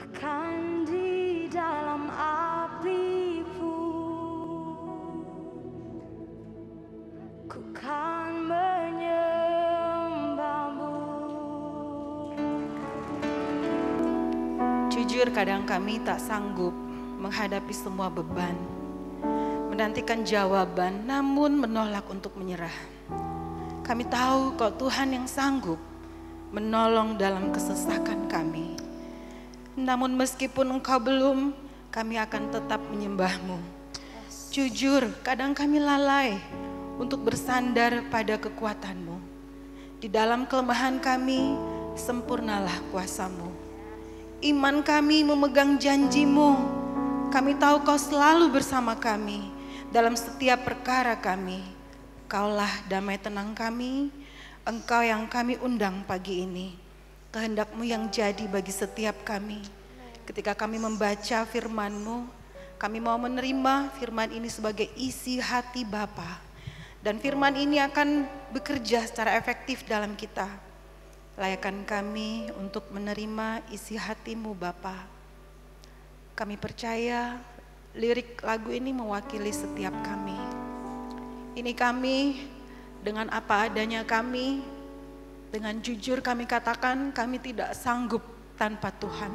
Bahkan di dalam api pun ku kan menyembahmu. Jujur kadang kami tak sanggup menghadapi semua beban, menantikan jawaban namun menolak untuk menyerah. Kami tahu kau Tuhan yang sanggup menolong dalam kesesakan kami. Namun meskipun Engkau belum, kami akan tetap menyembah-Mu. Jujur, kadang kami lalai untuk bersandar pada kekuatan-Mu. Di dalam kelemahan kami, sempurnalah kuasa-Mu. Iman kami memegang janji-Mu. Kami tahu Kau selalu bersama kami dalam setiap perkara kami. Kaulah damai tenang kami, Engkau yang kami undang pagi ini. Kehendak-Mu yang jadi bagi setiap kami. Ketika kami membaca firman-Mu, kami mau menerima firman ini sebagai isi hati Bapa. Dan firman ini akan bekerja secara efektif dalam kita. Layakkan kami untuk menerima isi hati-Mu Bapa. Kami percaya lirik lagu ini mewakili setiap kami. Ini kami dengan apa adanya kami. Dengan jujur kami katakan kami tidak sanggup tanpa Tuhan.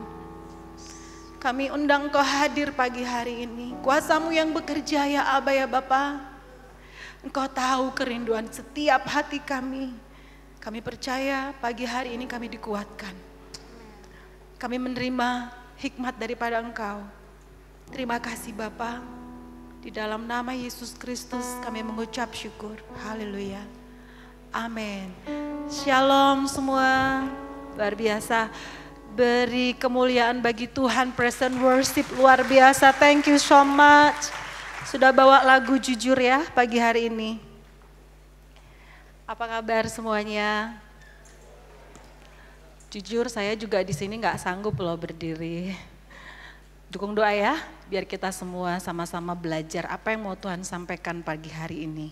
Kami undang Kau hadir pagi hari ini. Kuasa-Mu yang bekerja ya Aba ya Bapa. Engkau tahu kerinduan setiap hati kami. Kami percaya pagi hari ini kami dikuatkan. Kami menerima hikmat daripada Engkau. Terima kasih Bapa. Di dalam nama Yesus Kristus kami mengucap syukur. Haleluya. Amin. Shalom semua. Luar biasa. Beri kemuliaan bagi Tuhan. Present worship luar biasa. Thank you so much. Sudah bawa lagu jujur ya pagi hari ini. Apa kabar semuanya? Jujur saya juga di sini nggak sanggup loh berdiri. Dukung doa ya, biar kita semua sama-sama belajar apa yang mau Tuhan sampaikan pagi hari ini.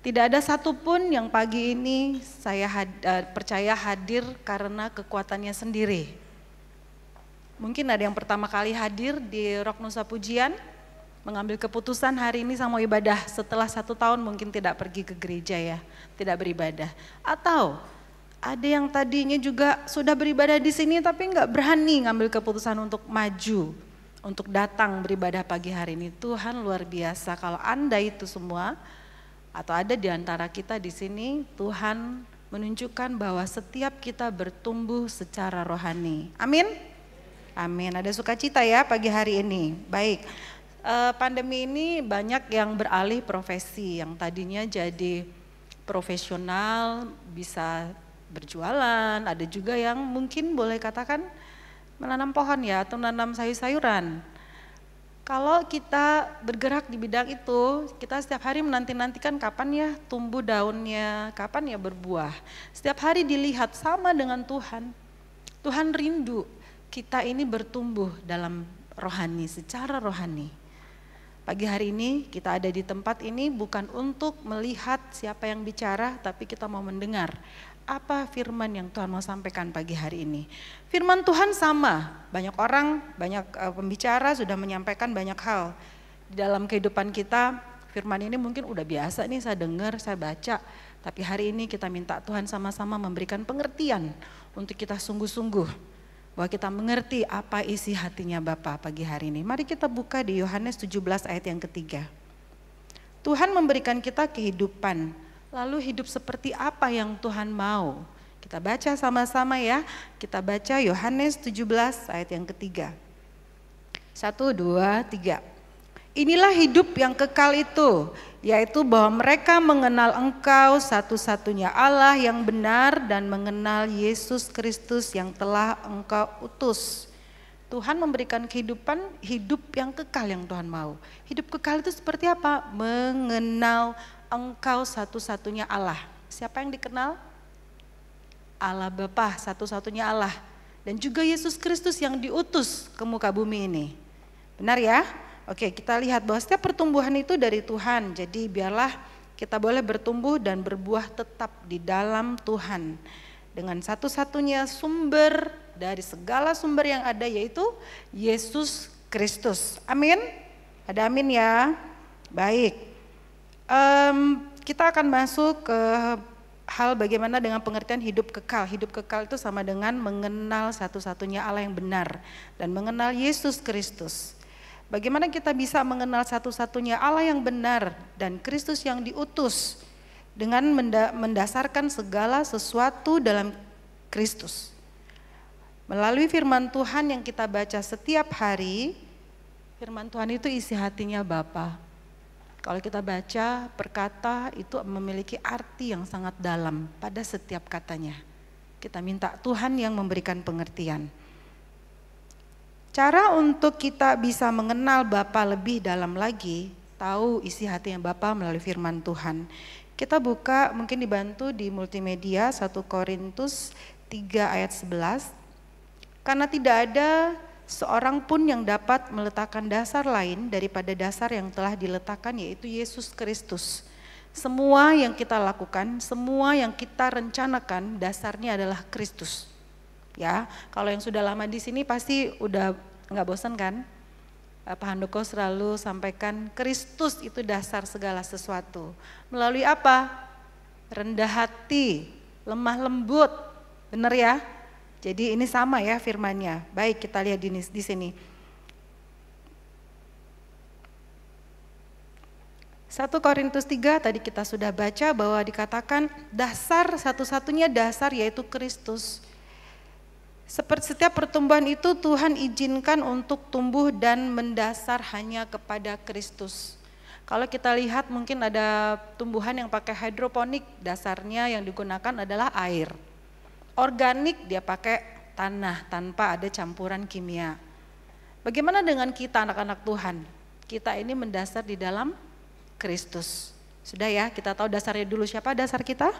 Tidak ada satupun yang pagi ini saya percaya hadir karena kekuatannya sendiri. Mungkin ada yang pertama kali hadir di Rock Nusa Pujian, mengambil keputusan hari ini sama ibadah setelah 1 tahun mungkin tidak pergi ke gereja ya, tidak beribadah. Atau ada yang tadinya juga sudah beribadah di sini tapi nggak berani ngambil keputusan untuk maju, untuk datang beribadah pagi hari ini. Tuhan luar biasa kalau Anda itu semua, atau ada di antara kita di sini, Tuhan menunjukkan bahwa setiap kita bertumbuh secara rohani. Amin? Amin. Ada sukacita ya pagi hari ini. Baik, pandemi ini banyak yang beralih profesi, yang tadinya jadi profesional bisa berjualan, ada juga yang mungkin boleh katakan menanam pohon ya, atau menanam sayur-sayuran. Kalau kita bergerak di bidang itu, kita setiap hari menanti-nantikan kapan ya tumbuh daunnya, kapan ya berbuah. Setiap hari dilihat sama dengan Tuhan. Tuhan rindu kita ini bertumbuh dalam rohani, secara rohani. Pagi hari ini kita ada di tempat ini bukan untuk melihat siapa yang bicara, tapi kita mau mendengar apa firman yang Tuhan mau sampaikan pagi hari ini. Firman Tuhan sama, banyak orang, banyak pembicara sudah menyampaikan banyak hal. Di dalam kehidupan kita, firman ini mungkin udah biasa nih saya dengar, saya baca. Tapi hari ini kita minta Tuhan sama-sama memberikan pengertian untuk kita sungguh-sungguh. Bahwa kita mengerti apa isi hatinya Bapa pagi hari ini. Mari kita buka di Yohanes 17 ayat yang ketiga. Tuhan memberikan kita kehidupan. Lalu hidup seperti apa yang Tuhan mau? Kita baca sama-sama ya. Kita baca Yohanes 17 ayat yang ketiga. 1, 2, 3. Inilah hidup yang kekal itu, yaitu bahwa mereka mengenal Engkau satu-satunya Allah yang benar dan mengenal Yesus Kristus yang telah Engkau utus. Tuhan memberikan kehidupan, hidup yang kekal yang Tuhan mau. Hidup kekal itu seperti apa? Mengenal Engkau satu-satunya Allah. Siapa yang dikenal? Allah Bapa, satu-satunya Allah. Dan juga Yesus Kristus yang diutus ke muka bumi ini. Benar ya? Oke, kita lihat bahwa setiap pertumbuhan itu dari Tuhan. Jadi biarlah kita boleh bertumbuh dan berbuah tetap di dalam Tuhan. Dengan satu-satunya sumber dari segala sumber yang ada, yaitu Yesus Kristus. Amin? Ada amin ya? Baik. Kita akan masuk ke hal bagaimana dengan pengertian hidup kekal. Hidup kekal itu sama dengan mengenal satu-satunya Allah yang benar dan mengenal Yesus Kristus. Bagaimana kita bisa mengenal satu-satunya Allah yang benar dan Kristus yang diutus dengan mendasarkan segala sesuatu dalam Kristus. Melalui firman Tuhan yang kita baca setiap hari, firman Tuhan itu isi hatinya Bapa. Kalau kita baca perkata itu memiliki arti yang sangat dalam pada setiap katanya. Kita minta Tuhan yang memberikan pengertian. Cara untuk kita bisa mengenal Bapa lebih dalam lagi, tahu isi hatinya Bapa melalui firman Tuhan. Kita buka, mungkin dibantu di multimedia 1 Korintus 3 ayat 11. Karena tidak ada seorang pun yang dapat meletakkan dasar lain daripada dasar yang telah diletakkan, yaitu Yesus Kristus. Semua yang kita lakukan, semua yang kita rencanakan, dasarnya adalah Kristus. Ya, kalau yang sudah lama di sini pasti udah nggak bosan kan? Pak Handoko selalu sampaikan Kristus itu dasar segala sesuatu. Melalui apa? Rendah hati, lemah lembut, benar ya? Jadi ini sama ya firman-Nya. Baik, kita lihat di sini. 1 Korintus 3 tadi kita sudah baca bahwa dikatakan dasar, satu-satunya dasar yaitu Kristus. Seperti setiap pertumbuhan itu Tuhan izinkan untuk tumbuh dan mendasar hanya kepada Kristus. Kalau kita lihat mungkin ada tumbuhan yang pakai hidroponik, dasarnya yang digunakan adalah air. Organik dia pakai tanah tanpa ada campuran kimia. Bagaimana dengan kita anak-anak Tuhan? Kita ini mendasar di dalam Kristus. Sudah ya, kita tahu dasarnya dulu. Siapa dasar kita?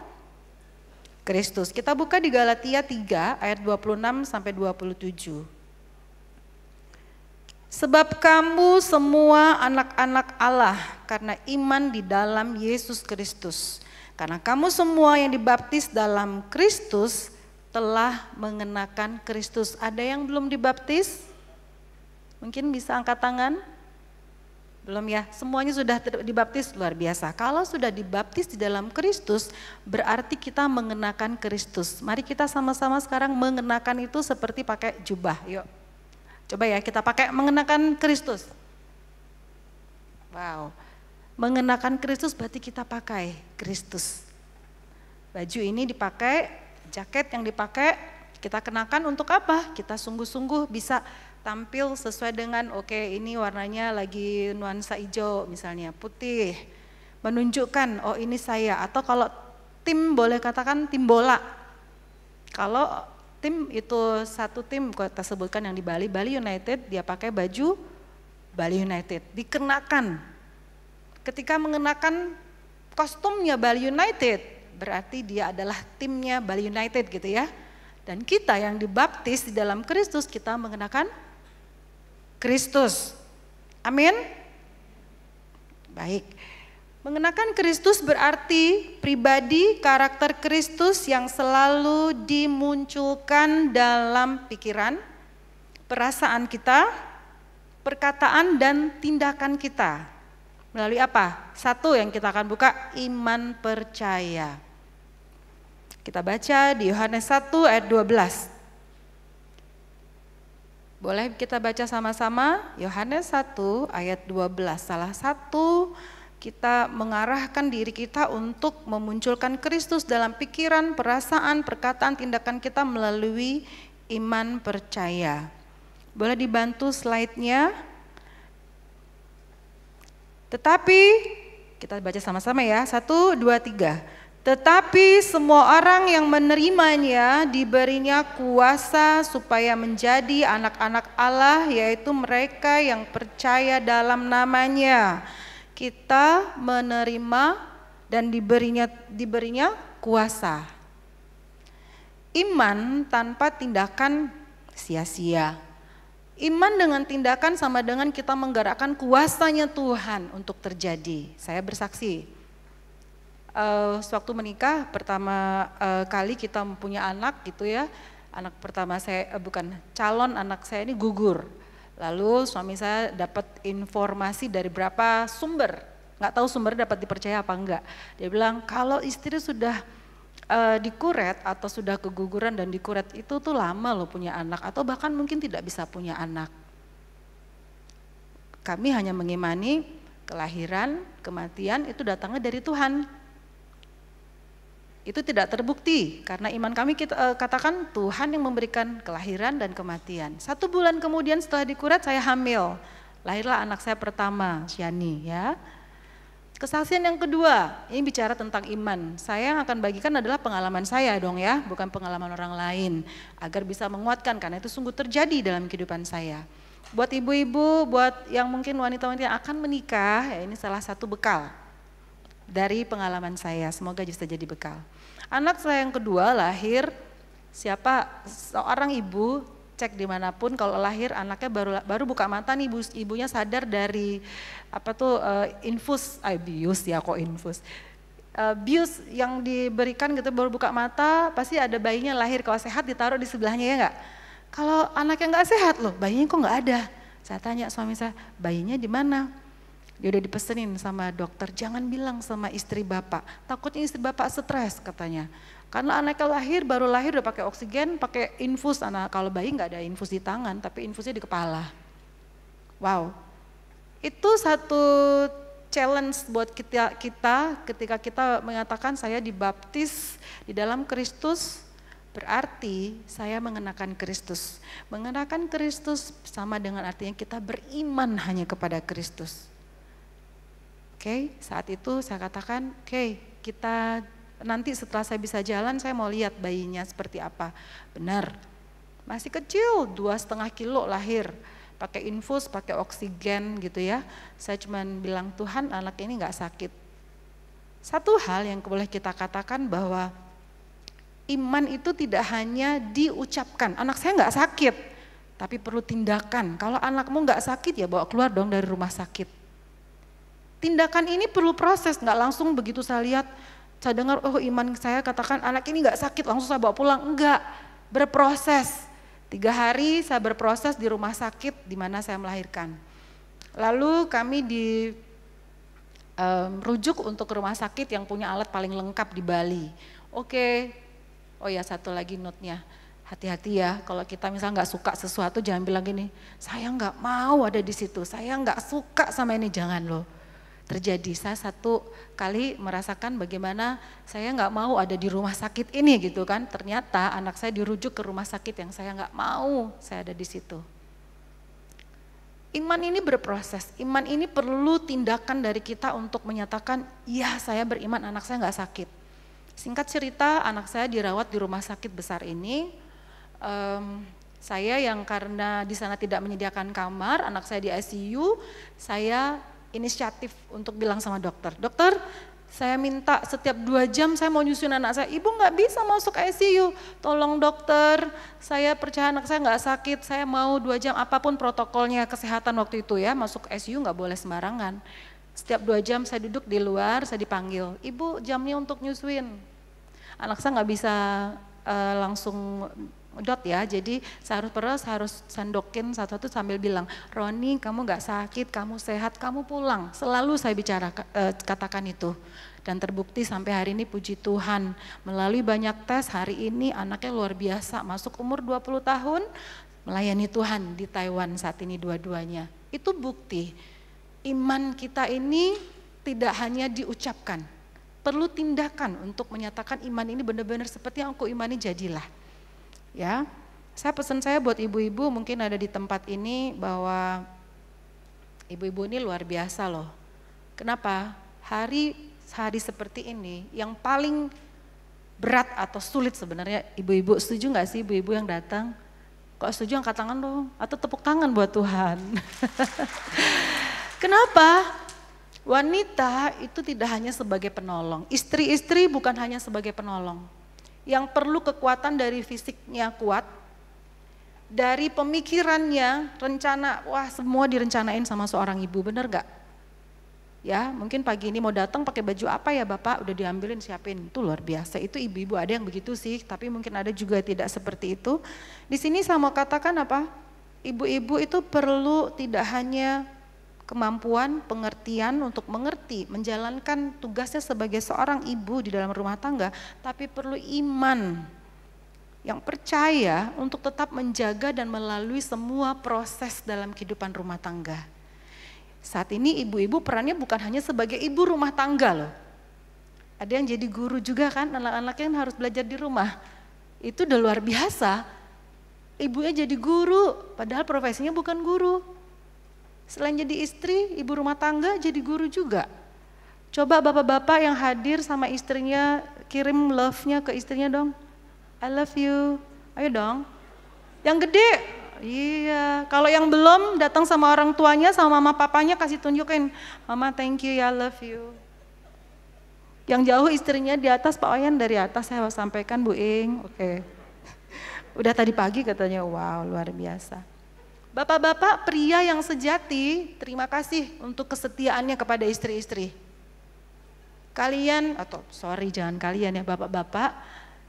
Kristus. Kita buka di Galatia 3 ayat 26 sampai 27. Sebab kamu semua anak-anak Allah karena iman di dalam Yesus Kristus. Karena kamu semua yang dibaptis dalam Kristus telah mengenakan Kristus. Ada yang belum dibaptis? Mungkin bisa angkat tangan? Belum ya? Semuanya sudah dibaptis, luar biasa. Kalau sudah dibaptis di dalam Kristus, berarti kita mengenakan Kristus. Mari kita sama-sama sekarang mengenakan itu seperti pakai jubah. Yuk, coba ya kita pakai mengenakan Kristus. Wow, mengenakan Kristus berarti kita pakai Kristus. Baju ini dipakai, jaket yang dipakai kita kenakan untuk apa? Kita sungguh-sungguh bisa tampil sesuai dengan ini warnanya lagi nuansa hijau misalnya, putih. Menunjukkan oh ini saya, atau kalau tim boleh katakan tim bola. Kalau tim itu satu tim kita sebutkan yang di Bali, Bali United, dia pakai baju Bali United, dikenakan. Ketika mengenakan kostumnya Bali United, berarti dia adalah timnya Bali United gitu ya. Dan kita yang dibaptis di dalam Kristus, kita mengenakan Kristus. Amin. Baik. Mengenakan Kristus berarti pribadi karakter Kristus yang selalu dimunculkan dalam pikiran, perasaan kita, perkataan dan tindakan kita. Melalui apa? Satu yang kita akan buka, iman percaya. Kita baca di Yohanes 1 ayat 12. Boleh kita baca sama-sama? Yohanes 1 ayat 12. Salah satu kita mengarahkan diri kita untuk memunculkan Kristus dalam pikiran, perasaan, perkataan, tindakan kita melalui iman percaya. Boleh dibantu slide-nya? Tetapi, kita baca sama-sama ya, 1, 2, 3. Tetapi semua orang yang menerimanya diberinya kuasa supaya menjadi anak-anak Allah, yaitu mereka yang percaya dalam namanya. Kita menerima dan diberinya kuasa. Iman tanpa tindakan sia-sia. Iman dengan tindakan sama dengan kita menggerakkan kuasanya Tuhan untuk terjadi. Saya bersaksi, sewaktu menikah pertama kali kita mempunyai anak gitu ya, anak pertama saya, calon anak saya ini gugur. Lalu suami saya dapat informasi dari berapa sumber, nggak tahu sumbernya dapat dipercaya apa enggak. Dia bilang kalau istri sudah dikuret atau sudah keguguran dan dikuret itu tuh lama loh punya anak atau bahkan mungkin tidak bisa punya anak. Kami hanya mengimani kelahiran, kematian itu datangnya dari Tuhan. Itu tidak terbukti karena iman kami kita katakan Tuhan yang memberikan kelahiran dan kematian. 1 bulan kemudian setelah dikuret saya hamil. Lahirlah anak saya pertama, Shani ya. Kesaksian yang kedua, ini bicara tentang iman. Saya yang akan bagikan adalah pengalaman saya dong ya, bukan pengalaman orang lain. Agar bisa menguatkan karena itu sungguh terjadi dalam kehidupan saya. Buat ibu-ibu, buat yang mungkin wanita-wanita yang akan menikah, ya ini salah satu bekal dari pengalaman saya. Semoga bisa jadi bekal. Anak saya yang kedua lahir, seorang ibu cek dimanapun kalau lahir anaknya baru buka mata nih ibunya sadar dari infus, bius ya kok infus, bius yang diberikan gitu baru buka mata pasti ada bayinya lahir kalau sehat ditaruh di sebelahnya ya enggak. Kalau anaknya nggak sehat loh bayinya kok nggak ada. Saya tanya suami saya bayinya di mana? Dia udah dipesenin sama dokter jangan bilang sama istri bapak takutnya istri bapak stres katanya. Karena anaknya baru lahir udah pakai oksigen, pakai infus. Kalau bayi nggak ada infus di tangan, tapi infusnya di kepala. Wow, itu satu challenge buat kita ketika kita mengatakan saya dibaptis di dalam Kristus, berarti saya mengenakan Kristus. Mengenakan Kristus sama dengan artinya kita beriman hanya kepada Kristus. Oke, saat itu saya katakan, kita nanti setelah saya bisa jalan saya mau lihat bayinya seperti apa. Benar, masih kecil 2,5 kilo lahir, pakai infus, pakai oksigen gitu ya. Saya cuma bilang Tuhan anak ini nggak sakit. Satu hal yang boleh kita katakan bahwa iman itu tidak hanya diucapkan, anak saya nggak sakit, tapi perlu tindakan. Kalau anakmu nggak sakit ya bawa keluar dong dari rumah sakit. Tindakan ini perlu proses, nggak langsung begitu saya lihat, saya dengar, oh iman saya katakan anak ini nggak sakit, langsung saya bawa pulang. Enggak, berproses. 3 hari saya berproses di rumah sakit di mana saya melahirkan. Lalu kami rujuk untuk rumah sakit yang punya alat paling lengkap di Bali. Oke, oh ya satu lagi note-nya, hati-hati ya kalau kita misalnya nggak suka sesuatu jangan bilang gini, saya nggak mau ada di situ, saya nggak suka sama ini, jangan loh. Terjadi, saya satu kali merasakan bagaimana saya nggak mau ada di rumah sakit ini gitu kan, ternyata anak saya dirujuk ke rumah sakit yang saya nggak mau saya ada di situ. Iman ini berproses, iman ini perlu tindakan dari kita untuk menyatakan, iya saya beriman anak saya nggak sakit. Singkat cerita anak saya dirawat di rumah sakit besar ini, saya yang karena di sana tidak menyediakan kamar, anak saya di ICU, saya inisiatif untuk bilang sama dokter, dokter saya minta setiap 2 jam saya mau nyusuin anak saya, ibu nggak bisa masuk ICU, tolong dokter, saya percaya anak saya nggak sakit, saya mau 2 jam, apapun protokolnya kesehatan waktu itu ya, masuk ICU nggak boleh sembarangan. Setiap 2 jam saya duduk di luar, saya dipanggil, ibu jamnya untuk nyusuin. Anak saya nggak bisa langsung dot ya, jadi saya harus sandokin satu-satu sambil bilang, Roni kamu gak sakit, kamu sehat, kamu pulang. Selalu saya katakan itu. Dan terbukti sampai hari ini puji Tuhan, melalui banyak tes hari ini anaknya luar biasa, masuk umur 20 tahun, melayani Tuhan di Taiwan saat ini dua-duanya. Itu bukti, iman kita ini tidak hanya diucapkan, perlu tindakan untuk menyatakan iman ini benar-benar seperti yang aku imani jadilah. Ya, pesan saya buat ibu-ibu mungkin ada di tempat ini bahwa ibu-ibu ini luar biasa loh. Kenapa? Hari seperti ini yang paling berat atau sulit sebenarnya ibu-ibu, setuju nggak sih ibu-ibu yang datang? Kok setuju angkat tangan dong, atau tepuk tangan buat Tuhan. Kenapa? Wanita itu tidak hanya sebagai penolong, istri-istri bukan hanya sebagai penolong. Yang perlu kekuatan dari fisiknya kuat, dari pemikirannya, rencana, wah semua direncanain sama seorang ibu, bener gak? Ya, mungkin pagi ini mau datang pakai baju apa ya Bapak, udah diambilin siapin. Itu luar biasa. Itu ibu-ibu ada yang begitu sih, tapi mungkin ada juga tidak seperti itu. Di sini saya mau katakan apa? Ibu-ibu itu perlu tidak hanya kemampuan, pengertian untuk mengerti, menjalankan tugasnya sebagai seorang ibu di dalam rumah tangga, tapi perlu iman yang percaya untuk tetap menjaga dan melalui semua proses dalam kehidupan rumah tangga. Saat ini ibu-ibu perannya bukan hanya sebagai ibu rumah tangga loh. Ada yang jadi guru juga kan, anak-anaknya yang harus belajar di rumah. Itu udah luar biasa. Ibunya jadi guru, padahal profesinya bukan guru. Selain jadi istri, ibu rumah tangga jadi guru juga. Coba bapak-bapak yang hadir sama istrinya, kirim love-nya ke istrinya dong. I love you, ayo dong. Yang gede, iya. Kalau yang belum, datang sama orang tuanya, sama mama papanya kasih tunjukin. Mama thank you ya, love you. Yang jauh istrinya di atas, Pak Wayan dari atas saya sampaikan Bu Ing, oke. Udah tadi pagi katanya, wow luar biasa. Bapak-bapak pria yang sejati, terima kasih untuk kesetiaannya kepada istri-istri. Kalian, jangan kalian ya bapak-bapak,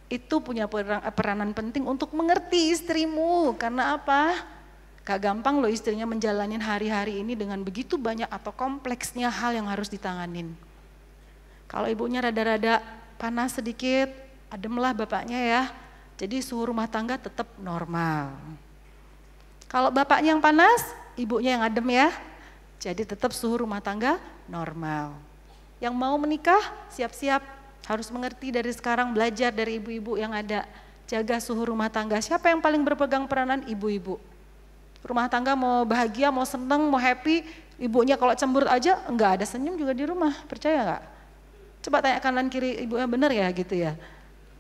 itu punya peranan penting untuk mengerti istrimu. Karena apa? Gak gampang loh istrinya menjalanin hari-hari ini dengan begitu banyak atau kompleksnya hal yang harus ditanganin. Kalau ibunya rada-rada panas sedikit, ademlah bapaknya ya. Jadi suhu rumah tangga tetap normal. Kalau bapaknya yang panas, ibunya yang adem ya. Jadi tetap suhu rumah tangga normal. Yang mau menikah, siap-siap harus mengerti dari sekarang, belajar dari ibu-ibu yang ada. Jaga suhu rumah tangga. Siapa yang paling berpegang peranan? Ibu-ibu. Rumah tangga mau bahagia, mau seneng, mau happy, ibunya kalau cemberut aja enggak ada senyum juga di rumah, percaya enggak? Coba tanya kanan kiri, ibunya benar ya gitu ya.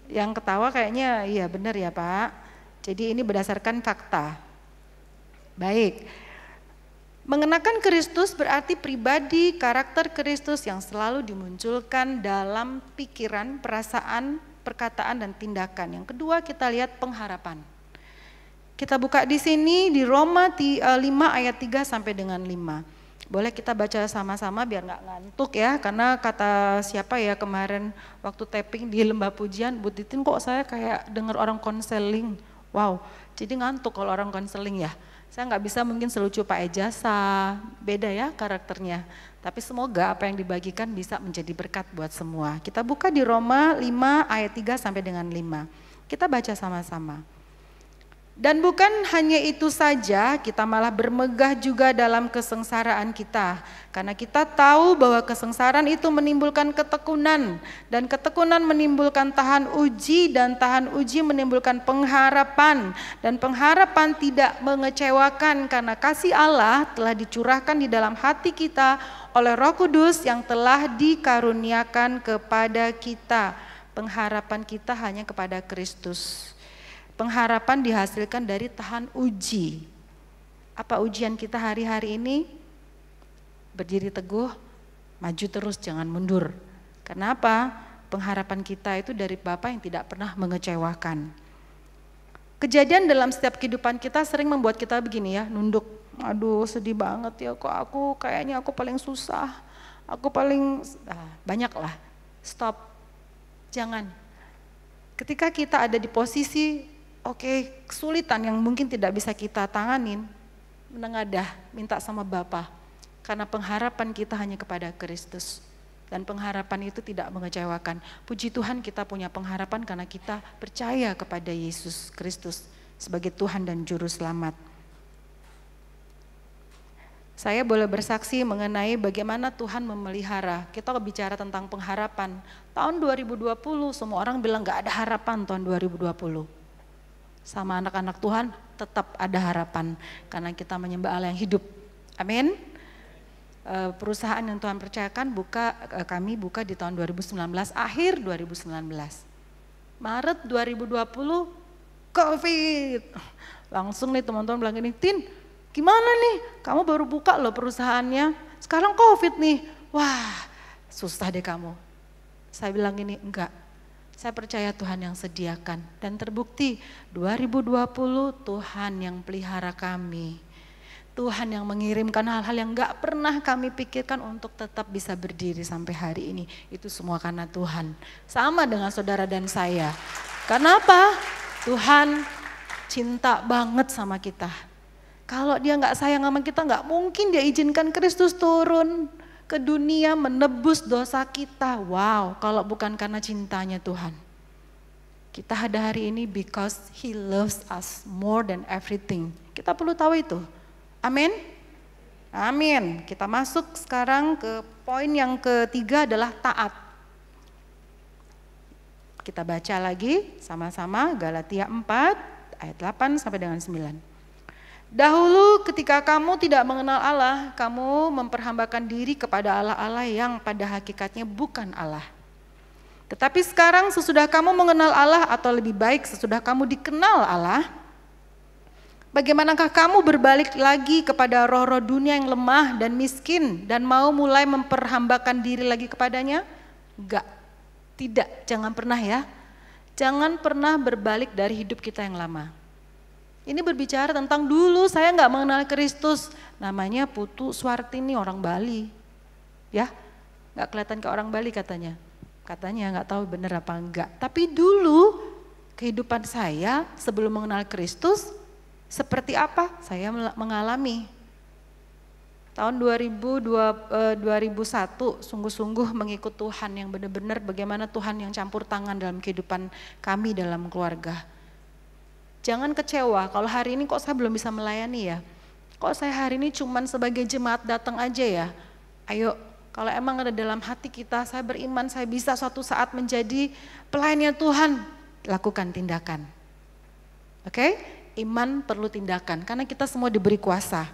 Yang ketawa kayaknya iya benar ya Pak. Jadi ini berdasarkan fakta. Baik, mengenakan Kristus berarti pribadi karakter Kristus yang selalu dimunculkan dalam pikiran, perasaan, perkataan dan tindakan. Yang kedua kita lihat pengharapan. Kita buka di sini di Roma 5 ayat 3 sampai dengan 5. Boleh kita baca sama-sama biar nggak ngantuk ya, karena kata siapa ya kemarin waktu tapping di Lembah Pujian, Bu Titin kok saya kayak dengar orang konseling. Wow, jadi ngantuk kalau orang konseling ya. Saya nggak bisa mungkin selucu Pak Ejasa, beda ya karakternya. Tapi semoga apa yang dibagikan bisa menjadi berkat buat semua. Kita buka di Roma 5 ayat 3 sampai dengan 5. Kita baca sama-sama. Dan bukan hanya itu saja, kita malah bermegah juga dalam kesengsaraan kita. Karena kita tahu bahwa kesengsaraan itu menimbulkan ketekunan. Dan ketekunan menimbulkan tahan uji, dan tahan uji menimbulkan pengharapan. Dan pengharapan tidak mengecewakan karena kasih Allah telah dicurahkan di dalam hati kita oleh Roh Kudus yang telah dikaruniakan kepada kita. Pengharapan kita hanya kepada Kristus. Pengharapan dihasilkan dari tahan uji. Apa ujian kita hari-hari ini? Berdiri teguh, maju terus, jangan mundur. Kenapa? Pengharapan kita itu dari Bapa yang tidak pernah mengecewakan. Kejadian dalam setiap kehidupan kita sering membuat kita begini ya, nunduk. Aduh sedih banget ya, kok aku kayaknya aku paling susah. Aku paling, banyak lah. Stop, jangan. Ketika kita ada di posisi kesulitan yang mungkin tidak bisa kita tanganin, menengadah, minta sama Bapa. Karena pengharapan kita hanya kepada Kristus. Dan pengharapan itu tidak mengecewakan. Puji Tuhan kita punya pengharapan karena kita percaya kepada Yesus Kristus sebagai Tuhan dan Juru Selamat. Saya boleh bersaksi mengenai bagaimana Tuhan memelihara. Kita bicara tentang pengharapan. Tahun 2020 semua orang bilang gak ada harapan tahun 2020. Sama anak-anak Tuhan tetap ada harapan karena kita menyembah Allah yang hidup. Amin. Perusahaan yang Tuhan percayakan kami buka di tahun 2019, akhir 2019. Maret 2020 COVID. Langsung nih teman-teman bilang gini, Tin gimana nih kamu baru buka loh perusahaannya, sekarang COVID nih. Wah susah deh kamu. Saya bilang gini, enggak. Saya percaya Tuhan yang sediakan dan terbukti 2020 Tuhan yang pelihara kami. Tuhan yang mengirimkan hal-hal yang gak pernah kami pikirkan untuk tetap bisa berdiri sampai hari ini. Itu semua karena Tuhan. Sama dengan saudara dan saya. Karena apa? Tuhan cinta banget sama kita. Kalau dia gak sayang sama kita, gak mungkin dia izinkan Kristus turun ke dunia menebus dosa kita. Wow, kalau bukan karena cintanya Tuhan. Kita ada hari ini because He loves us more than everything. Kita perlu tahu itu. Amin. Amin. Kita masuk sekarang ke poin yang ketiga adalah taat. Kita baca lagi sama-sama Galatia 4 ayat 8 sampai dengan 9. Dahulu ketika kamu tidak mengenal Allah, kamu memperhambakan diri kepada Allah-Allah yang pada hakikatnya bukan Allah. Tetapi sekarang sesudah kamu mengenal Allah, atau lebih baik sesudah kamu dikenal Allah, bagaimanakah kamu berbalik lagi kepada roh-roh dunia yang lemah dan miskin dan mau mulai memperhambakan diri lagi kepadanya? Enggak, tidak, jangan pernah ya. Jangan pernah berbalik dari hidup kita yang lama. Ini berbicara tentang dulu saya nggak mengenal Kristus, namanya Putu Swartini, orang Bali, ya, nggak kelihatan ke orang Bali katanya nggak tahu benar apa enggak. Tapi dulu kehidupan saya sebelum mengenal Kristus seperti apa? Saya mengalami tahun 2001 sungguh-sungguh mengikut Tuhan yang benar-benar bagaimana Tuhan yang campur tangan dalam kehidupan kami dalam keluarga. Jangan kecewa kalau hari ini kok saya belum bisa melayani ya. Kok saya hari ini cuman sebagai jemaat datang aja ya. Ayo, kalau emang ada dalam hati kita, saya beriman saya bisa suatu saat menjadi pelayannya Tuhan, lakukan tindakan. Oke? Iman perlu tindakan karena kita semua diberi kuasa.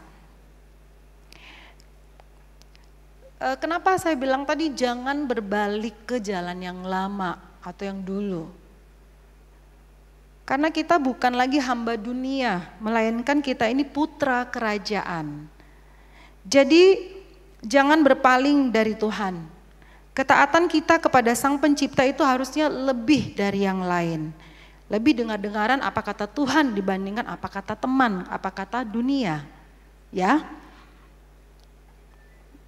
Kenapa saya bilang tadi jangan berbalik ke jalan yang lama atau yang dulu. Karena kita bukan lagi hamba dunia, melainkan kita ini putra kerajaan. Jadi jangan berpaling dari Tuhan. Ketaatan kita kepada Sang Pencipta itu harusnya lebih dari yang lain. Lebih dengar-dengaran apa kata Tuhan dibandingkan apa kata teman, apa kata dunia. Ya.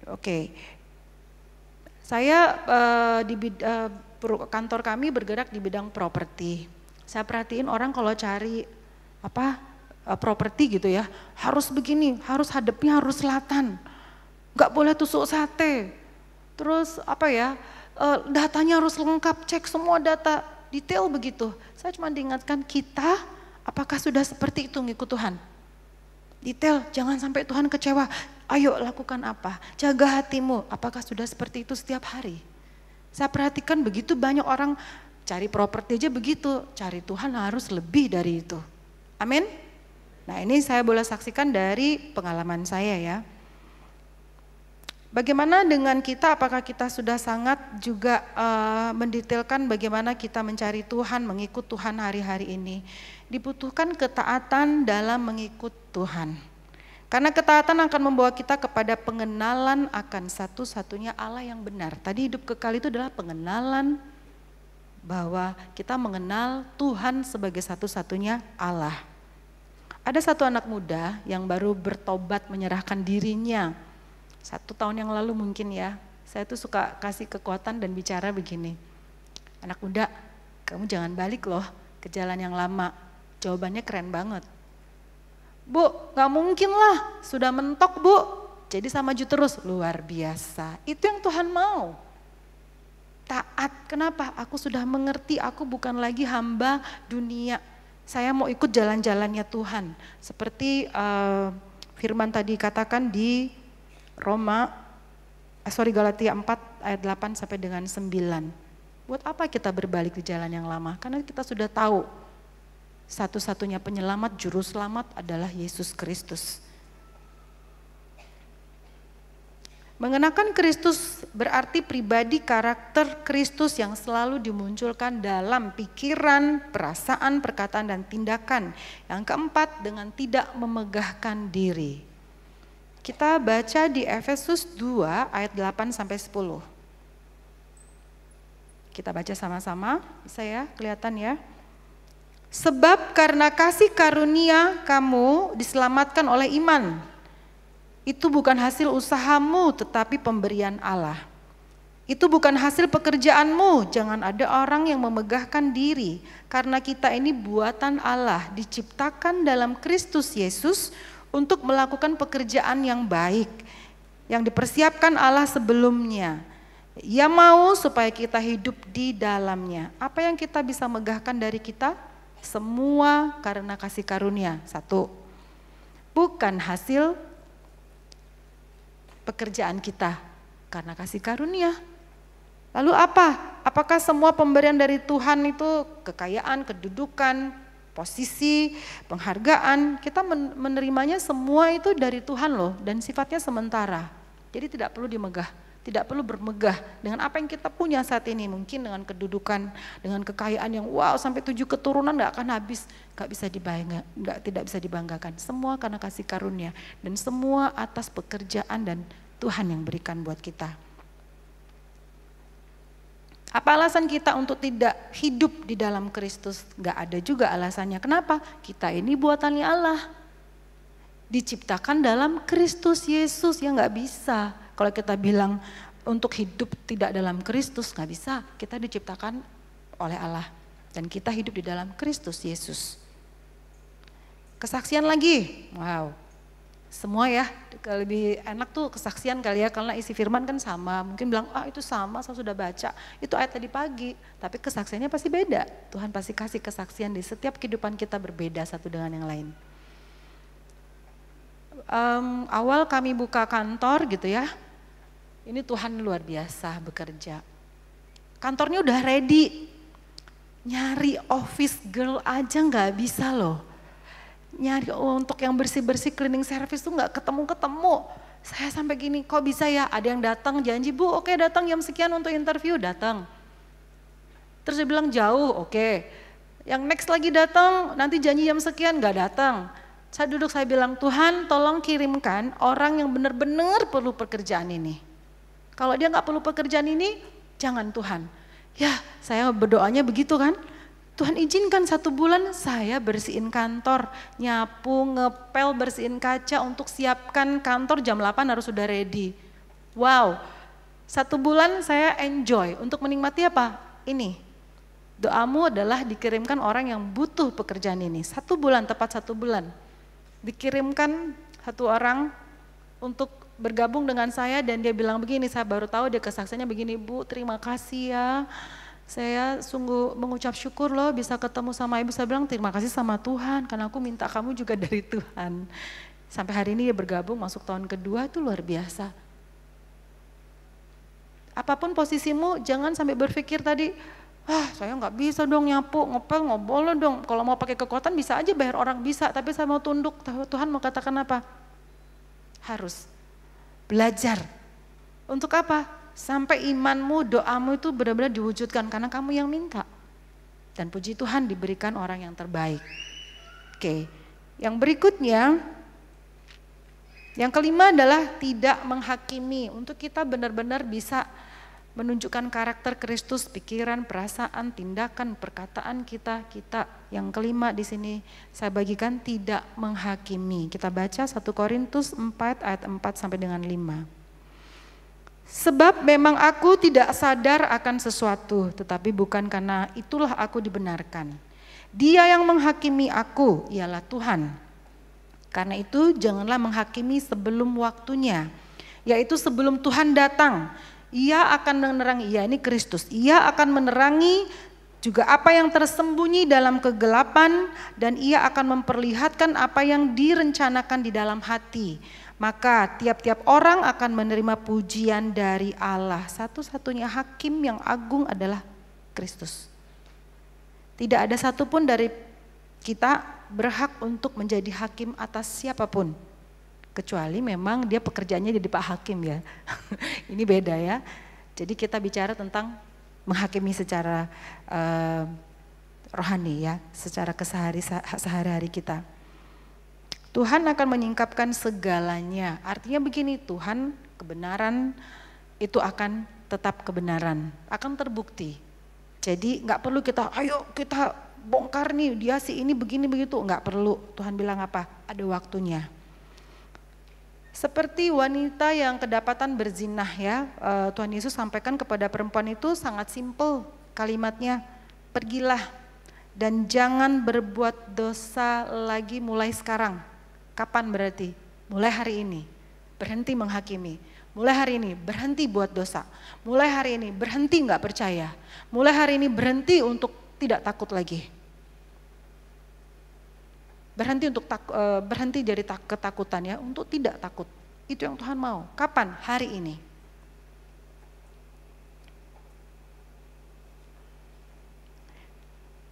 Oke. Saya kantor kami bergerak di bidang properti. Saya perhatiin orang kalau cari properti gitu ya, harus begini, harus hadapnya harus selatan, nggak boleh tusuk sate, terus datanya harus lengkap, cek semua data detail begitu. Saya cuma diingatkan kita, apakah sudah seperti itu ngikut Tuhan? Detail, jangan sampai Tuhan kecewa. Ayo lakukan apa? Jaga hatimu. Apakah sudah seperti itu setiap hari? Saya perhatikan begitu banyak orang. Cari properti aja begitu, cari Tuhan harus lebih dari itu. Amin. Nah ini saya boleh saksikan dari pengalaman saya ya. Bagaimana dengan kita, apakah kita sudah sangat juga mendetailkan bagaimana kita mencari Tuhan, mengikut Tuhan hari-hari ini. Dibutuhkan ketaatan dalam mengikut Tuhan. Karena ketaatan akan membawa kita kepada pengenalan akan satu-satunya Allah yang benar. Tadi hidup kekal itu adalah pengenalan bahwa kita mengenal Tuhan sebagai satu-satunya Allah. Ada satu anak muda yang baru bertobat menyerahkan dirinya 1 tahun yang lalu mungkin ya. Saya tuh suka kasih kekuatan dan bicara begini. Anak muda, kamu jangan balik loh ke jalan yang lama. Jawabannya keren banget. Bu, gak mungkin lah, sudah mentok bu. Jadi sama maju terus, luar biasa. Itu yang Tuhan mau. Taat, kenapa? Aku sudah mengerti, aku bukan lagi hamba dunia. Saya mau ikut jalan-jalannya Tuhan. Seperti firman tadi katakan di Galatia 4 ayat 8 sampai dengan 9. Buat apa kita berbalik di jalan yang lama? Karena kita sudah tahu satu-satunya penyelamat, juru selamat adalah Yesus Kristus. Mengenakan Kristus berarti pribadi karakter Kristus yang selalu dimunculkan dalam pikiran, perasaan, perkataan, dan tindakan. Yang keempat, dengan tidak memegahkan diri. Kita baca di Efesus 2 ayat 8 sampai 10. Kita baca sama-sama, bisa ya, kelihatan ya. Sebab karena kasih karunia kamu diselamatkan oleh iman. Itu bukan hasil usahamu, tetapi pemberian Allah. Itu bukan hasil pekerjaanmu, jangan ada orang yang memegahkan diri. Karena kita ini buatan Allah, diciptakan dalam Kristus Yesus untuk melakukan pekerjaan yang baik, yang dipersiapkan Allah sebelumnya. Ia mau supaya kita hidup di dalamnya. Apa yang kita bisa megahkan dari kita? Semua karena kasih karunia. Satu, bukan hasil pekerjaan kita, karena kasih karunia. Lalu apa? Apakah semua pemberian dari Tuhan itu kekayaan, kedudukan, posisi, penghargaan? Kita menerimanya semua itu dari Tuhan loh, dan sifatnya sementara. Jadi tidak perlu dimegah, tidak perlu bermegah dengan apa yang kita punya saat ini. Mungkin dengan kedudukan, dengan kekayaan yang wow sampai 7 keturunan gak akan habis, tidak bisa dibanggakan. Semua karena kasih karunia, dan semua atas pekerjaan dan Tuhan yang berikan buat kita. Apa alasan kita untuk tidak hidup di dalam Kristus? Gak ada juga alasannya. Kenapa? Kita ini buatannya Allah. Diciptakan dalam Kristus Yesus, ya gak bisa. Kalau kita bilang untuk hidup tidak dalam Kristus, gak bisa. Kita diciptakan oleh Allah. Dan kita hidup di dalam Kristus Yesus. Kesaksian lagi, wow. Semua ya, lebih enak tuh kesaksian kali ya, karena isi firman kan sama. Mungkin bilang, itu sama, saya sudah baca, itu ayat tadi pagi. Tapi kesaksiannya pasti beda. Tuhan pasti kasih kesaksian di setiap kehidupan kita berbeda satu dengan yang lain. Awal kami buka kantor gitu ya, ini Tuhan luar biasa bekerja. Kantornya udah ready, nyari office girl aja gak bisa loh. Nyari untuk yang bersih-bersih cleaning service tuh gak ketemu-ketemu. Saya sampai gini, kok bisa ya? Ada yang datang janji, Bu, oke datang jam sekian untuk interview, datang. Terus dia bilang jauh, oke. Yang next lagi datang, nanti janji jam sekian, gak datang. Saya duduk, saya bilang, Tuhan tolong kirimkan orang yang benar-benar perlu pekerjaan ini. Kalau dia gak perlu pekerjaan ini, jangan Tuhan. Ya, saya berdoanya begitu kan. Tuhan izinkan 1 bulan saya bersihin kantor, nyapu, ngepel, bersihin kaca untuk siapkan kantor jam 8 harus sudah ready. Wow, 1 bulan saya enjoy untuk menikmati apa? Ini, doamu adalah dikirimkan orang yang butuh pekerjaan ini. 1 bulan, tepat 1 bulan. Dikirimkan 1 orang untuk bergabung dengan saya dan dia bilang begini, saya baru tahu dia kesaksiannya begini, Bu terima kasih ya. Saya sungguh mengucap syukur loh bisa ketemu sama ibu. Saya bilang terima kasih sama Tuhan karena aku minta kamu juga dari Tuhan. Sampai hari ini dia bergabung masuk tahun kedua, itu luar biasa. Apapun posisimu jangan sampai berpikir tadi, saya nggak bisa dong nyapu, ngepel nggak boleh dong. Kalau mau pakai kekuatan bisa aja bayar orang bisa, tapi saya mau tunduk. Tuhan mau katakan apa? Harus belajar. Untuk apa? Sampai imanmu, doamu itu benar-benar diwujudkan karena kamu yang minta. Dan puji Tuhan diberikan orang yang terbaik. Oke, yang berikutnya, yang kelima adalah tidak menghakimi. Untuk kita benar-benar bisa menunjukkan karakter Kristus, pikiran, perasaan, tindakan, perkataan kita. Yang kelima di sini saya bagikan tidak menghakimi. Kita baca 1 Korintus 4 ayat 4 sampai dengan 5. Sebab memang aku tidak sadar akan sesuatu, tetapi bukan karena itulah aku dibenarkan. Dia yang menghakimi aku ialah Tuhan. Karena itu janganlah menghakimi sebelum waktunya, yaitu sebelum Tuhan datang. Ia akan menerangi, ini Kristus, ia akan menerangi juga apa yang tersembunyi dalam kegelapan dan ia akan memperlihatkan apa yang direncanakan di dalam hati. Maka tiap-tiap orang akan menerima pujian dari Allah. Satu-satunya hakim yang agung adalah Kristus. Tidak ada satupun dari kita berhak untuk menjadi hakim atas siapapun. Kecuali memang dia pekerjaannya jadi Pak Hakim ya. Ini beda ya. Jadi kita bicara tentang menghakimi secara rohani ya. Secara sehari-hari kita. Tuhan akan menyingkapkan segalanya. Artinya begini, Tuhan kebenaran itu akan tetap kebenaran, akan terbukti. Jadi nggak perlu kita, ayo kita bongkar nih dia si ini begini begitu, nggak perlu. Tuhan bilang apa? Ada waktunya. Seperti wanita yang kedapatan berzinah ya, Tuhan Yesus sampaikan kepada perempuan itu sangat simpel kalimatnya, pergilah dan jangan berbuat dosa lagi mulai sekarang. Kapan berarti? Mulai hari ini, berhenti menghakimi. Mulai hari ini berhenti buat dosa. Mulai hari ini berhenti nggak percaya. Mulai hari ini berhenti untuk tidak takut lagi. Berhenti dari ketakutan ya, untuk tidak takut. Itu yang Tuhan mau. Kapan? Hari ini.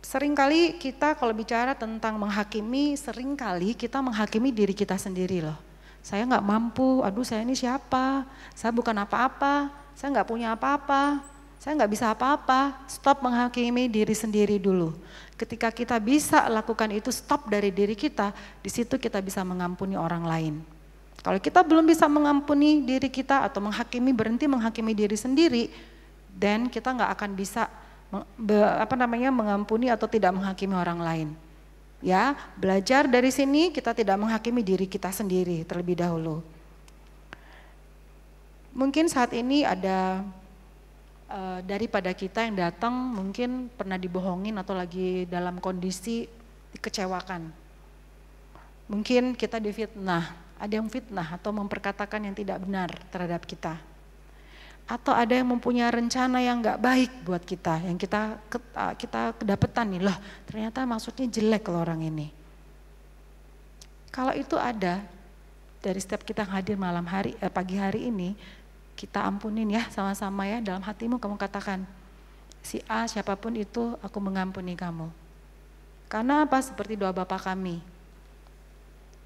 Seringkali kita kalau bicara tentang menghakimi, seringkali kita menghakimi diri kita sendiri loh. Saya nggak mampu, aduh saya ini siapa, saya bukan apa-apa, saya nggak punya apa-apa, saya nggak bisa apa-apa. Stop menghakimi diri sendiri dulu. Ketika kita bisa lakukan itu, stop dari diri kita, di situ kita bisa mengampuni orang lain. Kalau kita belum bisa mengampuni diri kita atau berhenti menghakimi diri sendiri, then kita nggak akan bisa mengampuni atau tidak menghakimi orang lain. Ya, belajar dari sini kita tidak menghakimi diri kita sendiri terlebih dahulu. Mungkin saat ini ada daripada kita yang datang mungkin pernah dibohongin atau lagi dalam kondisi dikecewakan. Mungkin kita difitnah, ada yang fitnah atau memperkatakan yang tidak benar terhadap kita. Atau ada yang mempunyai rencana yang gak baik buat kita, yang kita kedapetan nih, loh ternyata maksudnya jelek loh orang ini. Kalau itu ada, dari setiap kita hadir pagi hari ini, kita ampunin ya sama-sama ya, dalam hatimu kamu katakan, si A siapapun itu aku mengampuni kamu. Karena apa? Seperti doa Bapa kami,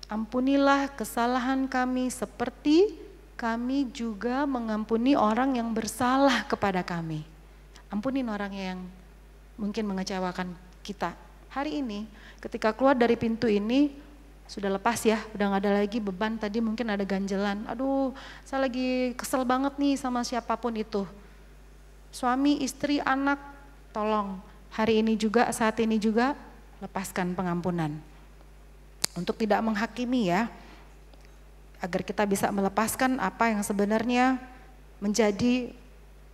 ampunilah kesalahan kami seperti kami juga mengampuni orang yang bersalah kepada kami. Ampunin orang yang mungkin mengecewakan kita. Hari ini ketika keluar dari pintu ini sudah lepas ya, udah gak ada lagi beban. Tadi mungkin ada ganjelan, aduh saya lagi kesel banget nih sama siapapun itu. Suami, istri, anak, tolong hari ini juga, saat ini juga lepaskan pengampunan. Untuk tidak menghakimi ya, agar kita bisa melepaskan apa yang sebenarnya menjadi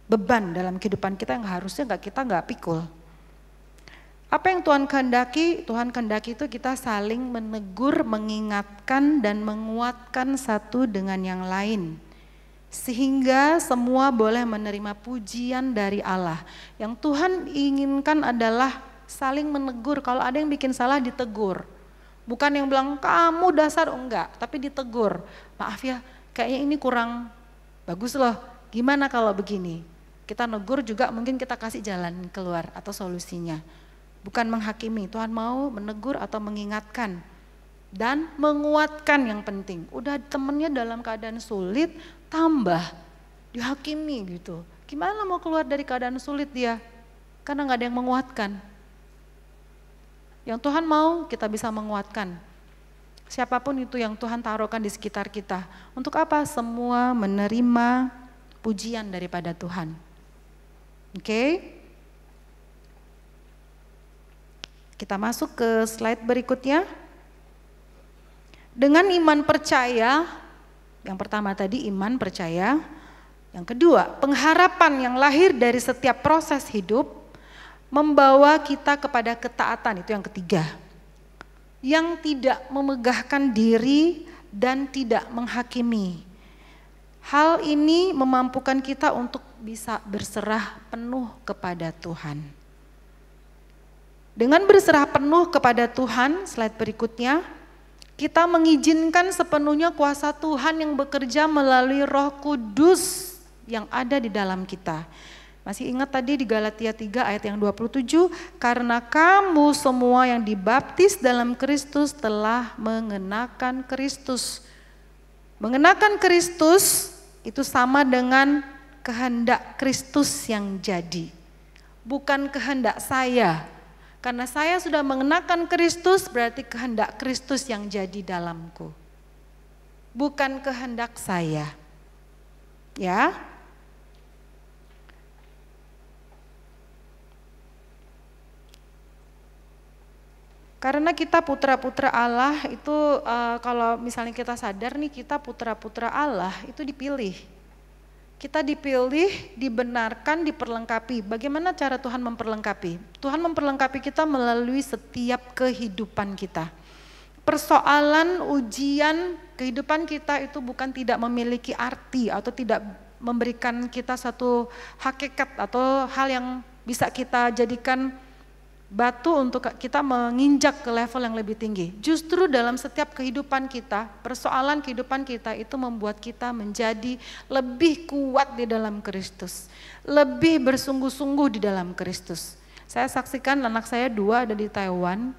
beban dalam kehidupan kita yang harusnya kita nggak pikul. Apa yang Tuhan kehendaki? Tuhan kehendaki itu kita saling menegur, mengingatkan dan menguatkan satu dengan yang lain. Sehingga semua boleh menerima pujian dari Allah. Yang Tuhan inginkan adalah saling menegur, kalau ada yang bikin salah ditegur. Bukan yang bilang kamu dasar, enggak, tapi ditegur. Maaf ya, kayaknya ini kurang bagus loh. Gimana kalau begini? Kita negur juga mungkin kita kasih jalan keluar atau solusinya. Bukan menghakimi, Tuhan mau menegur atau mengingatkan. Dan menguatkan yang penting. Udah temennya dalam keadaan sulit, tambah dihakimi gitu. Gimana mau keluar dari keadaan sulit dia? Karena gak ada yang menguatkan. Yang Tuhan mau kita bisa menguatkan. Siapapun itu yang Tuhan taruhkan di sekitar kita. Untuk apa? Semua menerima pujian daripada Tuhan. Oke? Kita masuk ke slide berikutnya. Dengan iman percaya, yang pertama tadi iman percaya. Yang kedua, pengharapan yang lahir dari setiap proses hidup membawa kita kepada ketaatan, itu yang ketiga. Yang tidak memegahkan diri dan tidak menghakimi. Hal ini memampukan kita untuk bisa berserah penuh kepada Tuhan. Dengan berserah penuh kepada Tuhan, slide berikutnya, kita mengizinkan sepenuhnya kuasa Tuhan yang bekerja melalui Roh Kudus yang ada di dalam kita. Masih ingat tadi di Galatia 3 ayat yang 27, karena kamu semua yang dibaptis dalam Kristus telah mengenakan Kristus. Mengenakan Kristus itu sama dengan kehendak Kristus yang jadi. Bukan kehendak saya. Karena saya sudah mengenakan Kristus berarti kehendak Kristus yang jadi dalamku. Bukan kehendak saya. Ya. Karena kita putra-putra Allah itu kalau misalnya kita sadar nih kita putra-putra Allah itu dipilih. Kita dipilih, dibenarkan, diperlengkapi. Bagaimana cara Tuhan memperlengkapi? Tuhan memperlengkapi kita melalui setiap kehidupan kita. Persoalan, ujian, kehidupan kita itu bukan tidak memiliki arti atau tidak memberikan kita satu hakikat atau hal yang bisa kita jadikan batu untuk kita menginjak ke level yang lebih tinggi. Justru dalam setiap kehidupan kita, persoalan kehidupan kita itu membuat kita menjadi lebih kuat di dalam Kristus. Lebih bersungguh-sungguh di dalam Kristus. Saya saksikan anak saya 2 ada di Taiwan.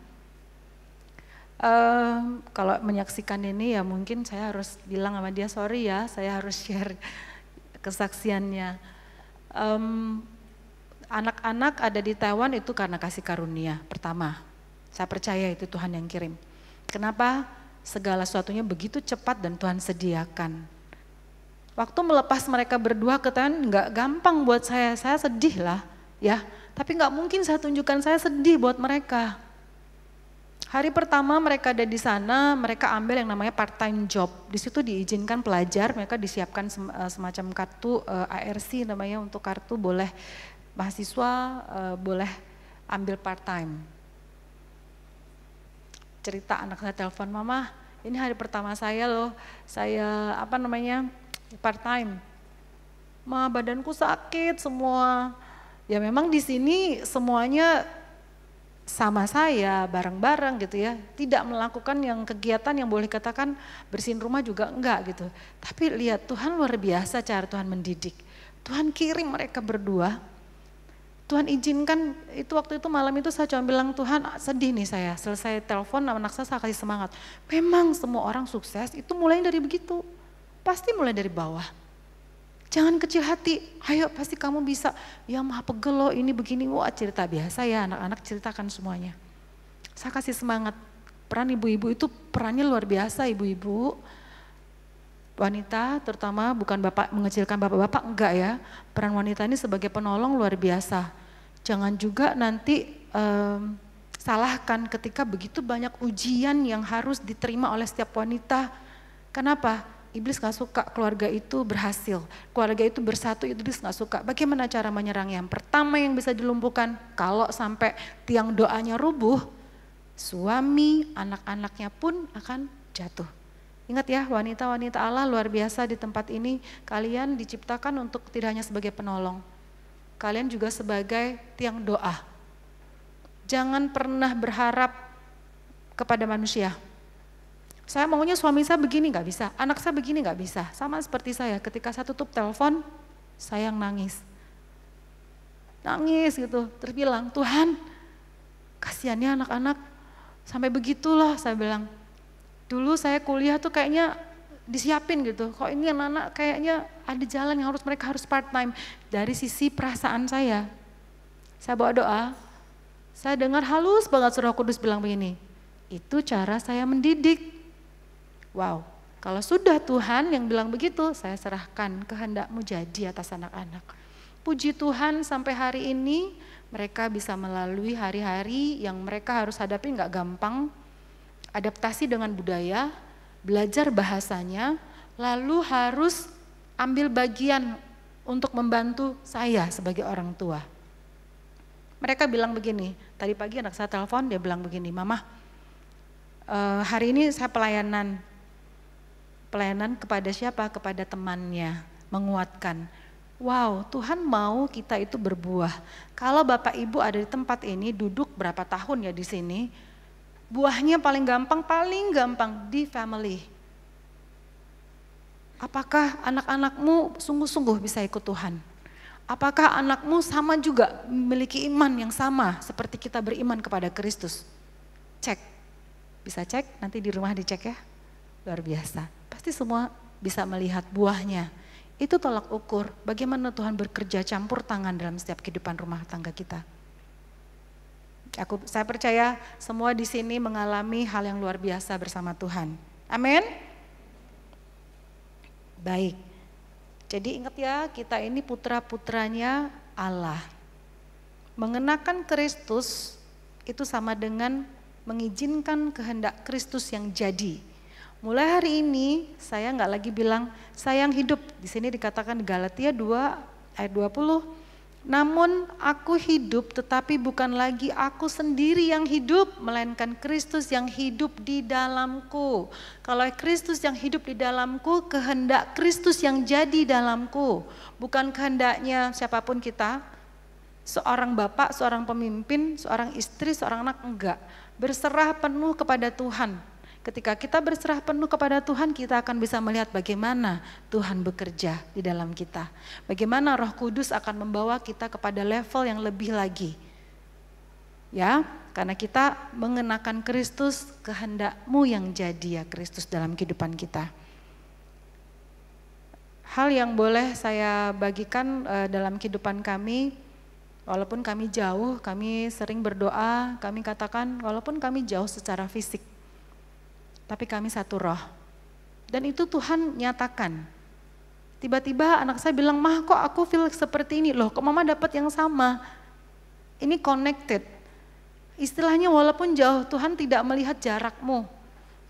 Kalau menyaksikan ini ya mungkin saya harus bilang sama dia, sorry ya saya harus share kesaksiannya. Anak-anak ada di Taiwan itu karena kasih karunia pertama. Saya percaya itu Tuhan yang kirim. Kenapa? Segala sesuatunya begitu cepat dan Tuhan sediakan. Waktu melepas mereka berdua ke Taiwan nggak gampang buat saya sedih lah ya. Tapi nggak mungkin saya tunjukkan saya sedih buat mereka. Hari pertama mereka ada di sana, mereka ambil yang namanya part-time job. Di situ diizinkan pelajar, mereka disiapkan semacam kartu ARC namanya untuk kartu boleh mahasiswa boleh ambil part-time. Cerita anak saya telepon, mama ini hari pertama saya loh, saya part-time. Ma badanku sakit semua. Ya memang di sini semuanya sama saya bareng-bareng gitu ya, tidak melakukan yang kegiatan yang boleh katakan bersihin rumah juga enggak gitu. Tapi lihat Tuhan luar biasa cara Tuhan mendidik. Tuhan kirim mereka berdua. Tuhan izinkan itu waktu itu malam itu saya cuma bilang Tuhan sedih nih saya, selesai telepon anak saya kasih semangat. Memang semua orang sukses itu mulai dari begitu, pasti mulai dari bawah. Jangan kecil hati, ayo pasti kamu bisa. Ya maha pegel loh ini begini, wah cerita biasa ya anak-anak ceritakan semuanya. Saya kasih semangat, peran ibu-ibu itu perannya luar biasa ibu-ibu. Wanita terutama bukan bapak mengecilkan bapak-bapak enggak ya. Peran wanita ini sebagai penolong luar biasa. Jangan juga nanti salahkan ketika begitu banyak ujian yang harus diterima oleh setiap wanita. Kenapa? Iblis gak suka keluarga itu berhasil, keluarga itu bersatu, iblis gak suka. Bagaimana cara menyerangnya? Yang pertama yang bisa dilumpuhkan, kalau sampai tiang doanya rubuh, suami, anak-anaknya pun akan jatuh. Ingat ya, wanita-wanita Allah luar biasa di tempat ini, kalian diciptakan untuk tidak hanya sebagai penolong, kalian juga sebagai tiang doa. Jangan pernah berharap kepada manusia. Saya maunya suami saya begini gak bisa, anak saya begini gak bisa. Sama seperti saya, ketika saya tutup telepon, saya yang nangis. Nangis gitu, terus bilang, Tuhan kasihannya anak-anak sampai begitulah. Saya bilang, dulu saya kuliah tuh kayaknya disiapin gitu, kok ini anak-anak kayaknya ada jalan yang mereka harus part time. Dari sisi perasaan saya bawa doa, saya dengar halus banget Roh Kudus bilang begini, itu cara saya mendidik. Wow, kalau sudah Tuhan yang bilang begitu, saya serahkan kehendak-Mu jadi atas anak-anak. Puji Tuhan sampai hari ini mereka bisa melalui hari-hari yang mereka harus hadapi gak gampang, adaptasi dengan budaya, belajar bahasanya, lalu harus ambil bagian untuk membantu saya sebagai orang tua. Mereka bilang begini, tadi pagi anak saya telepon dia bilang begini, Mama hari ini saya pelayanan kepada siapa? Kepada temannya, menguatkan. Wow, Tuhan mau kita itu berbuah. Kalau Bapak Ibu ada di tempat ini, duduk berapa tahun ya di sini, buahnya paling gampang di family. Apakah anak-anakmu sungguh-sungguh bisa ikut Tuhan? Apakah anakmu sama juga memiliki iman yang sama seperti kita beriman kepada Kristus? Cek, bisa cek, nanti di rumah dicek ya, luar biasa. Pasti semua bisa melihat buahnya. Itu tolak ukur bagaimana Tuhan bekerja campur tangan dalam setiap kehidupan rumah tangga kita. Saya percaya semua di sini mengalami hal yang luar biasa bersama Tuhan. Amin. Baik. Jadi ingat ya, kita ini putra-putranya Allah. Mengenakan Kristus itu sama dengan mengizinkan kehendak Kristus yang jadi. Mulai hari ini saya nggak lagi bilang saya yang hidup. Di sini dikatakan di Galatia 2 ayat 20. Namun aku hidup tetapi bukan lagi aku sendiri yang hidup, melainkan Kristus yang hidup di dalamku. Kalau Kristus yang hidup di dalamku, kehendak Kristus yang jadi dalamku. Bukan kehendaknya siapapun kita, seorang bapak, seorang pemimpin, seorang istri, seorang anak, enggak. Berserah penuh kepada Tuhan. Ketika kita berserah penuh kepada Tuhan, kita akan bisa melihat bagaimana Tuhan bekerja di dalam kita. Bagaimana Roh Kudus akan membawa kita kepada level yang lebih lagi. Ya, karena kita mengenakan Kristus, kehendak-Mu yang jadi ya Kristus dalam kehidupan kita. Hal yang boleh saya bagikan dalam kehidupan kami, walaupun kami jauh, kami sering berdoa, kami katakan walaupun kami jauh secara fisik, tapi kami satu roh. Dan itu Tuhan nyatakan. Tiba-tiba anak saya bilang, "Mah, kok aku feel seperti ini?" Loh, kok mama dapat yang sama? Ini connected. Istilahnya walaupun jauh, Tuhan tidak melihat jarakmu.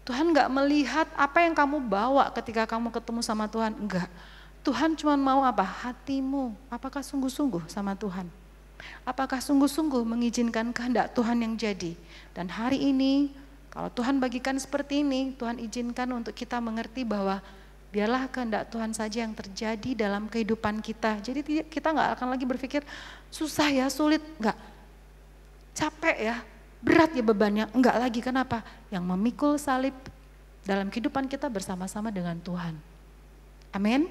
Tuhan gak melihat apa yang kamu bawa ketika kamu ketemu sama Tuhan. Enggak. Tuhan cuma mau apa? Hatimu. Apakah sungguh-sungguh sama Tuhan? Apakah sungguh-sungguh mengizinkan kehendak Tuhan yang jadi? Dan hari ini, kalau Tuhan bagikan seperti ini, Tuhan izinkan untuk kita mengerti bahwa biarlah kehendak Tuhan saja yang terjadi dalam kehidupan kita. Jadi kita nggak akan lagi berpikir susah ya, sulit, nggak. Capek ya, berat ya bebannya, enggak lagi. Kenapa? Yang memikul salib dalam kehidupan kita bersama-sama dengan Tuhan. Amin.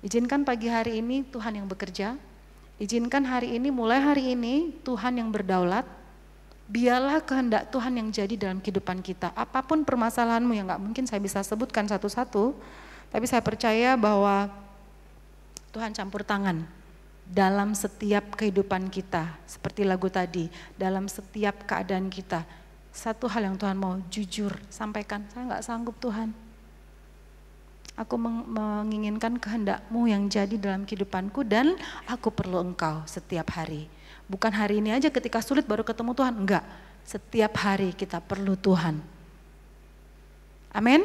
Izinkan pagi hari ini Tuhan yang bekerja. Izinkan hari ini, mulai hari ini Tuhan yang berdaulat. Biarlah kehendak Tuhan yang jadi dalam kehidupan kita. Apapun permasalahanmu yang gak mungkin saya bisa sebutkan satu-satu, tapi saya percaya bahwa Tuhan campur tangan dalam setiap kehidupan kita. Seperti lagu tadi, dalam setiap keadaan kita. Satu hal yang Tuhan mau jujur sampaikan, saya gak sanggup Tuhan. Aku menginginkan kehendak-Mu yang jadi dalam kehidupanku dan aku perlu Engkau setiap hari. Bukan hari ini aja ketika sulit baru ketemu Tuhan, enggak. Setiap hari kita perlu Tuhan. Amin.